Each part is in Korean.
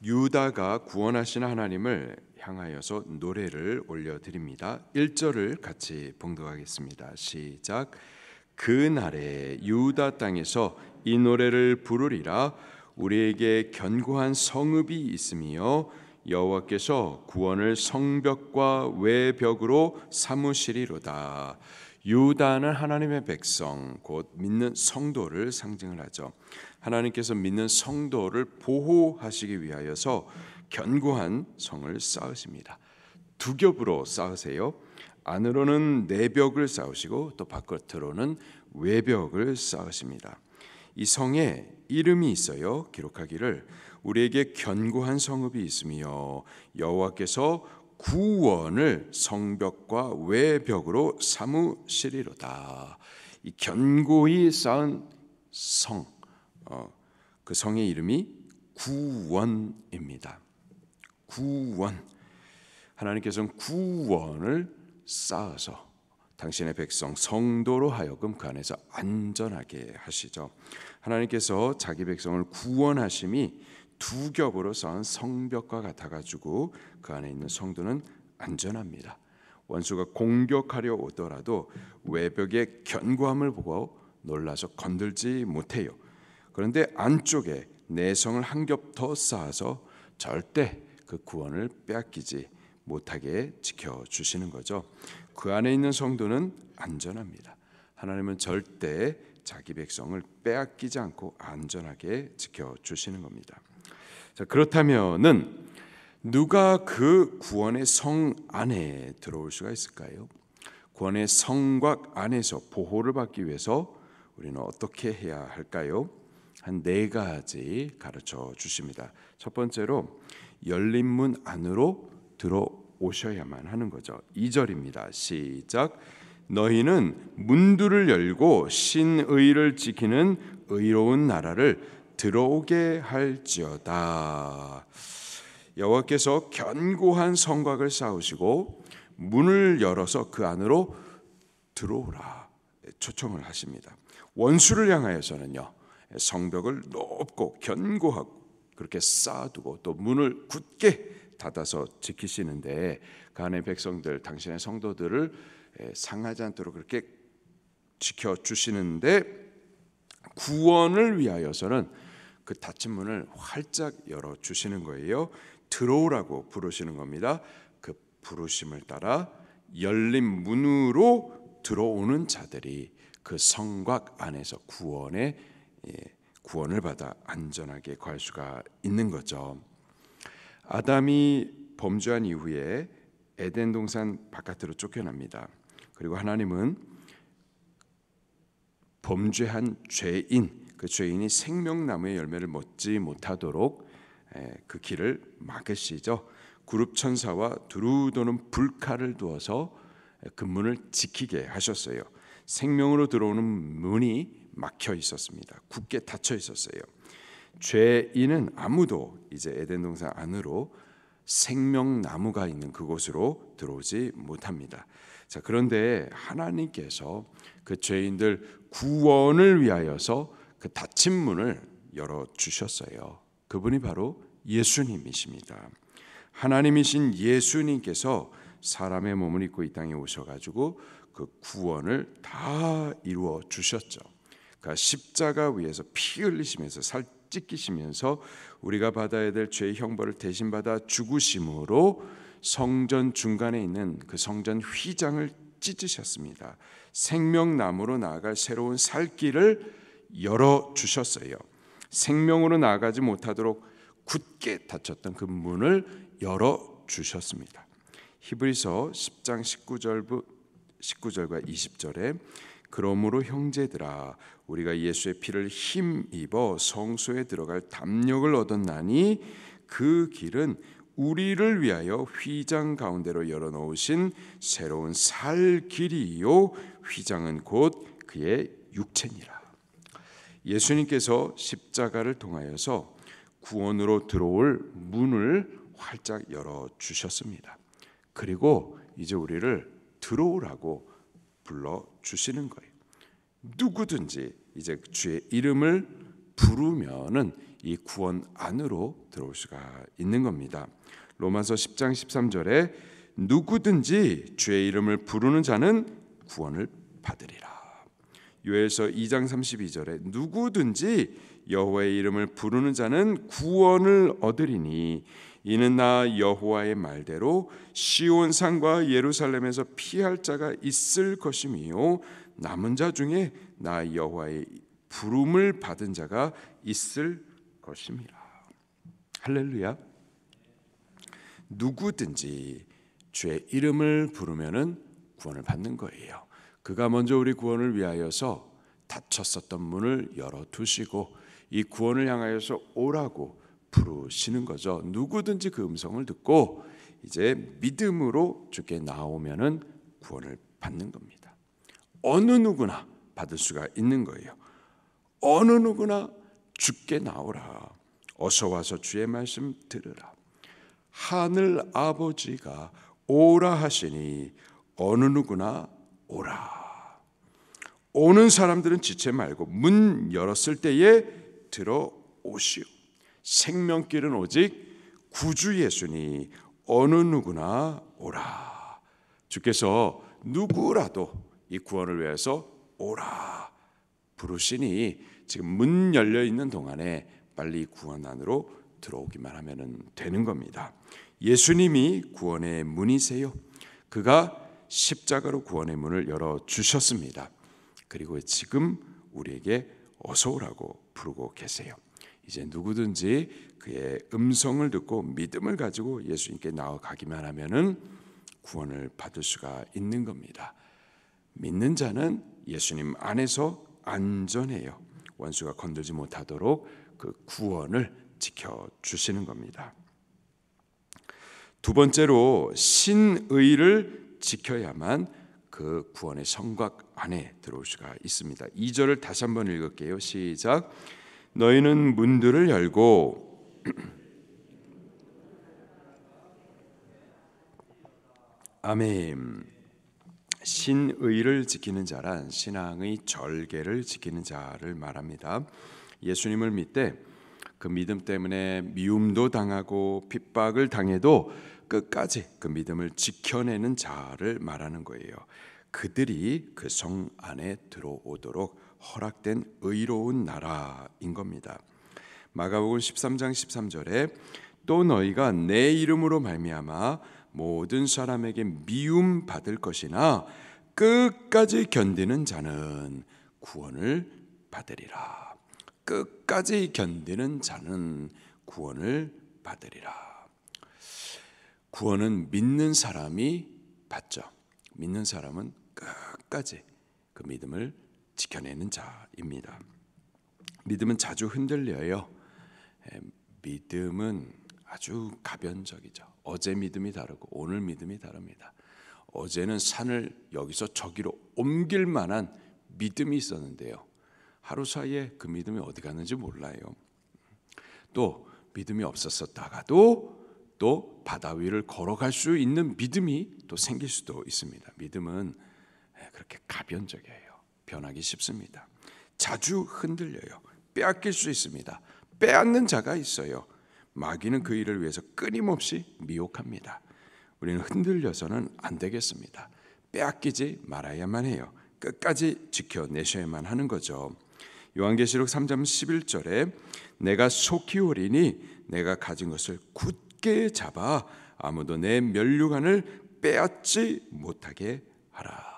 유다가 구원하시는 하나님을 향하여서 노래를 올려드립니다. 1절을 같이 봉독하겠습니다. 시작. 그날에 유다 땅에서 이 노래를 부르리라. 우리에게 견고한 성읍이 있으며 여호와께서 구원을 성벽과 외벽으로 삼으시리로다. 유다는 하나님의 백성, 곧 믿는 성도를 상징을 하죠. 하나님께서 믿는 성도를 보호하시기 위하여서 견고한 성을 쌓으십니다. 두 겹으로 쌓으세요. 안으로는 내벽을 쌓으시고 또 바깥으로는 외벽을 쌓으십니다. 이 성에 이름이 있어요. 기록하기를 우리에게 견고한 성읍이 있으며 여호와께서 구원을 성벽과 외벽으로 삼으시리로다. 이 견고히 쌓은 성, 그 성의 이름이 구원입니다. 구원. 하나님께서는 구원을 쌓아서 당신의 백성 성도로 하여금 그 안에서 안전하게 하시죠. 하나님께서 자기 백성을 구원하심이 두 겹으로 쌓은 성벽과 같아가지고 그 안에 있는 성도는 안전합니다. 원수가 공격하려 오더라도 외벽의 견고함을 보고 놀라서 건들지 못해요. 그런데 안쪽에 내성을 한 겹 더 쌓아서 절대 그 구원을 빼앗기지 못하게 지켜주시는 거죠. 그 안에 있는 성도는 안전합니다. 하나님은 절대 자기 백성을 빼앗기지 않고 안전하게 지켜주시는 겁니다. 자, 그렇다면은 누가 그 구원의 성 안에 들어올 수가 있을까요? 구원의 성곽 안에서 보호를 받기 위해서 우리는 어떻게 해야 할까요? 한 네 가지 가르쳐 주십니다. 첫 번째로 열린 문 안으로 들어오셔야만 하는 거죠. 2절입니다. 시작. 너희는 문들을 열고 신의를 지키는 의로운 나라를 들어오게 할지어다. 여호와께서 견고한 성곽을 쌓으시고 문을 열어서 그 안으로 들어오라 초청을 하십니다. 원수를 향하여서는요, 성벽을 높고 견고하고 그렇게 쌓아두고 또 문을 굳게 닫아서 지키시는데 그 안의 백성들, 당신의 성도들을 상하지 않도록 그렇게 지켜주시는데 구원을 위하여서는 그 닫힌 문을 활짝 열어주시는 거예요. 들어오라고 부르시는 겁니다. 그 부르심을 따라 열린 문으로 들어오는 자들이 그 성곽 안에서 구원을 받아 안전하게 거할 수가 있는 거죠. 아담이 범죄한 이후에 에덴 동산 바깥으로 쫓겨납니다. 그리고 하나님은 범죄한 죄인, 그 죄인이 생명나무의 열매를 먹지 못하도록 그 길을 막으시죠. 그룹 천사와 두루 도는 불칼을 두어서 그 문을 지키게 하셨어요. 생명으로 들어오는 문이 막혀 있었습니다. 굳게 닫혀 있었어요. 죄인은 아무도 이제 에덴 동산 안으로 생명나무가 있는 그곳으로 들어오지 못합니다. 자, 그런데 하나님께서 그 죄인들 구원을 위하여서 그 닫힌 문을 열어 주셨어요. 그분이 바로 예수님이십니다. 하나님이신 예수님께서 사람의 몸을 입고 이 땅에 오셔가지고 그 구원을 다 이루어 주셨죠. 그러니까 십자가 위에서 피 흘리시면서 살 찢기시면서 우리가 받아야 될 죄의 형벌을 대신 받아 죽으심으로 성전 중간에 있는 그 성전 휘장을 찢으셨습니다. 생명나무로 나아갈 새로운 살 길을 열어 주셨어요. 생명으로 나아가지 못하도록 굳게 닫혔던 그 문을 열어 주셨습니다. 히브리서 10장 19절과 20절에 그러므로 형제들아 우리가 예수의 피를 힘입어 성소에 들어갈 담력을 얻었나니 그 길은 우리를 위하여 휘장 가운데로 열어놓으신 새로운 살 길이요 휘장은 곧 그의 육체니라. 예수님께서 십자가를 통하여서 구원으로 들어올 문을 활짝 열어주셨습니다. 그리고 이제 우리를 들어오라고 불러주시는 거예요. 누구든지 이제 주의 이름을 부르면은 이 구원 안으로 들어올 수가 있는 겁니다. 로마서 10장 13절에 누구든지 주의 이름을 부르는 자는 구원을 받으리라. 요엘서 2장 32절에 누구든지 여호와의 이름을 부르는 자는 구원을 얻으리니 이는 나 여호와의 말대로 시온 산과 예루살렘에서 피할 자가 있을 것이며 남은 자 중에 나 여호와의 부름을 받은 자가 있을 것임이라. 할렐루야. 누구든지 주의 이름을 부르면은 구원을 받는 거예요. 그가 먼저 우리 구원을 위하여서 닫혔었던 문을 열어두시고 이 구원을 향하여서 오라고 부르시는 거죠. 누구든지 그 음성을 듣고 이제 믿음으로 주께 나오면은 구원을 받는 겁니다. 어느 누구나 받을 수가 있는 거예요. 어느 누구나 주께 나오라. 어서 와서 주의 말씀 들으라. 하늘 아버지가 오라 하시니 어느 누구나 오라. 오는 사람들은 지체 말고 문 열었을 때에 들어오시오. 생명길은 오직 구주 예수니 어느 누구나 오라. 주께서 누구라도 이 구원을 위해서 오라 부르시니 지금 문 열려 있는 동안에 빨리 구원 안으로 들어오기만 하면 되는 겁니다. 예수님이 구원의 문이세요. 그가 십자가로 구원의 문을 열어주셨습니다. 그리고 지금 우리에게 어서 오라고 부르고 계세요. 이제 누구든지 그의 음성을 듣고 믿음을 가지고 예수님께 나아가기만 하면은 구원을 받을 수가 있는 겁니다. 믿는 자는 예수님 안에서 안전해요. 원수가 건들지 못하도록 그 구원을 지켜주시는 겁니다. 두 번째로 신의를 지켜야만 그 구원의 성곽 안에 들어올 수가 있습니다. 2절을 다시 한번 읽을게요. 시작. 너희는 문들을 열고 아멘. 신의를 지키는 자란 신앙의 절개를 지키는 자를 말합니다. 예수님을 믿되 그 믿음 때문에 미움도 당하고 핍박을 당해도 끝까지 그 믿음을 지켜내는 자를 말하는 거예요. 그들이 그 성 안에 들어오도록 허락된 의로운 나라인 겁니다. 마가복음 13장 13절에 또 너희가 내 이름으로 말미암아 모든 사람에게 미움 받을 것이나 끝까지 견디는 자는 구원을 받으리라. 끝까지 견디는 자는 구원을 받으리라. 구원은 믿는 사람이 받죠. 믿는 사람은 끝까지 그 믿음을 지켜내는 자입니다. 믿음은 자주 흔들려요. 믿음은 아주 가변적이죠. 어제 믿음이 다르고 오늘 믿음이 다릅니다. 어제는 산을 여기서 저기로 옮길 만한 믿음이 있었는데요. 하루 사이에 그 믿음이 어디 갔는지 몰라요. 또 믿음이 없었다가도 또 바다 위를 걸어갈 수 있는 믿음이 또 생길 수도 있습니다. 믿음은 그렇게 가변적이에요. 변하기 쉽습니다. 자주 흔들려요. 빼앗길 수 있습니다. 빼앗는 자가 있어요. 마귀는 그 일을 위해서 끊임없이 미혹합니다. 우리는 흔들려서는 안 되겠습니다. 빼앗기지 말아야만 해요. 끝까지 지켜내셔야만 하는 거죠. 요한계시록 3장 11절에 내가 속히 오리니 내가 가진 것을 굳게 잡아 아무도 내 면류관을 빼앗지 못하게 하라.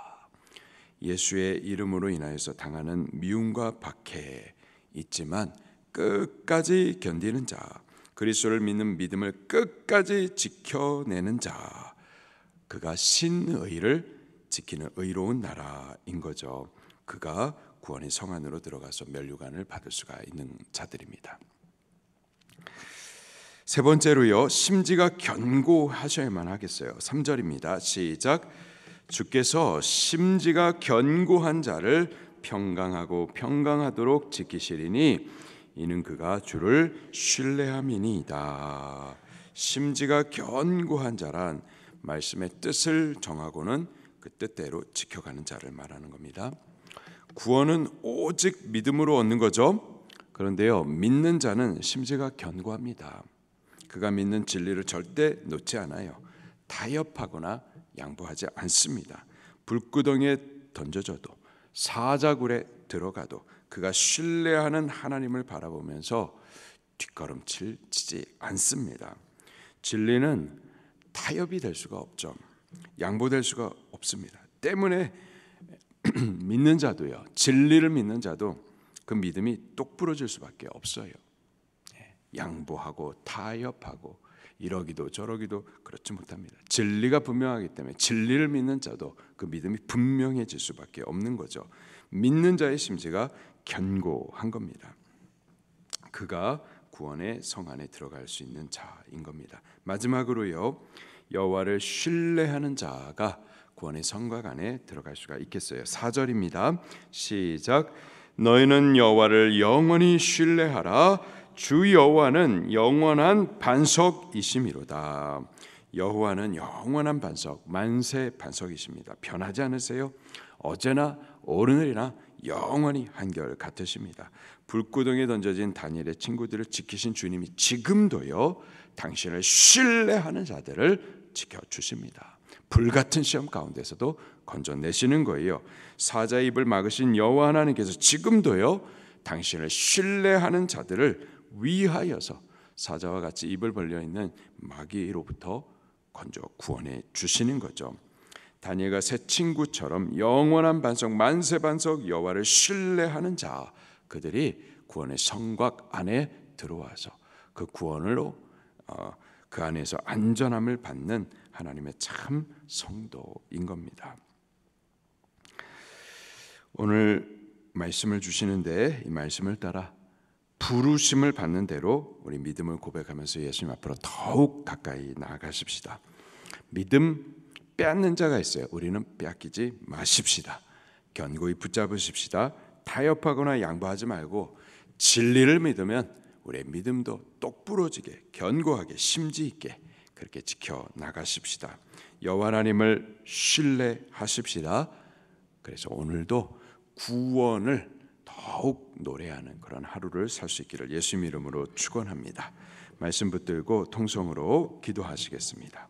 예수의 이름으로 인하여서 당하는 미움과 박해 있지만 끝까지 견디는 자, 그리스도를 믿는 믿음을 끝까지 지켜내는 자, 그가 신의를 지키는 의로운 나라인 거죠. 그가 구원의 성 안으로 들어가서 면류관을 받을 수가 있는 자들입니다. 세 번째로요, 심지가 견고하셔야만 하겠어요. 3절입니다. 시작. 주께서 심지가 견고한 자를 평강하고 평강하도록 지키시리니 이는 그가 주를 신뢰함이니이다. 심지가 견고한 자란 말씀의 뜻을 정하고는 그 뜻대로 지켜가는 자를 말하는 겁니다. 구원은 오직 믿음으로 얻는 거죠. 그런데요, 믿는 자는 심지가 견고합니다. 그가 믿는 진리를 절대 놓지 않아요. 타협하거나 양보하지 않습니다. 불구덩이에 던져져도 사자굴에 들어가도 그가 신뢰하는 하나님을 바라보면서 뒷걸음치지 않습니다. 진리는 타협이 될 수가 없죠. 양보될 수가 없습니다. 때문에 믿는 자도요, 진리를 믿는 자도 그 믿음이 똑부러질 수밖에 없어요. 양보하고 타협하고 이러기도 저러기도 그렇지 못합니다. 진리가 분명하기 때문에 진리를 믿는 자도 그 믿음이 분명해질 수밖에 없는 거죠. 믿는 자의 심지가 견고한 겁니다. 그가 구원의 성 안에 들어갈 수 있는 자인 겁니다. 마지막으로요, 여호와를 신뢰하는 자가 구원의 성곽 안에 들어갈 수가 있겠어요. 4절입니다. 시작. 너희는 여호와를 영원히 신뢰하라. 주 여호와는 영원한 반석이심이로다. 여호와는 영원한 반석, 만세 반석이십니다. 변하지 않으세요? 어제나 오늘이나 영원히 한결 같으십니다. 불구덩이에 던져진 다니엘의 친구들을 지키신 주님이 지금도요, 당신을 신뢰하는 자들을 지켜주십니다. 불같은 시험 가운데서도 건져내시는 거예요. 사자의 입을 막으신 여호와 하나님께서 지금도요, 당신을 신뢰하는 자들을 위하여서 사자와 같이 입을 벌려 있는 마귀로부터 건져 구원해 주시는 거죠. 다니엘과 새 친구처럼 영원한 반석, 만세 반석 여호와를 신뢰하는 자, 그들이 구원의 성곽 안에 들어와서 그 구원으로 그 안에서 안전함을 받는 하나님의 참 성도인 겁니다. 오늘 말씀을 주시는데 이 말씀을 따라 부르심을 받는 대로 우리 믿음을 고백하면서 예수님 앞으로 더욱 가까이 나아가십시다. 믿음 빼앗는 자가 있어요. 우리는 빼앗기지 마십시다. 견고히 붙잡으십시다. 타협하거나 양보하지 말고 진리를 믿으면 우리의 믿음도 똑부러지게 견고하게 심지 있게 그렇게 지켜 나가십시다. 여호와 하나님을 신뢰하십시다. 그래서 오늘도 구원을 더욱 노래하는 그런 하루를 살 수 있기를 예수님 이름으로 축원합니다. 말씀 붙들고 통성으로 기도하시겠습니다.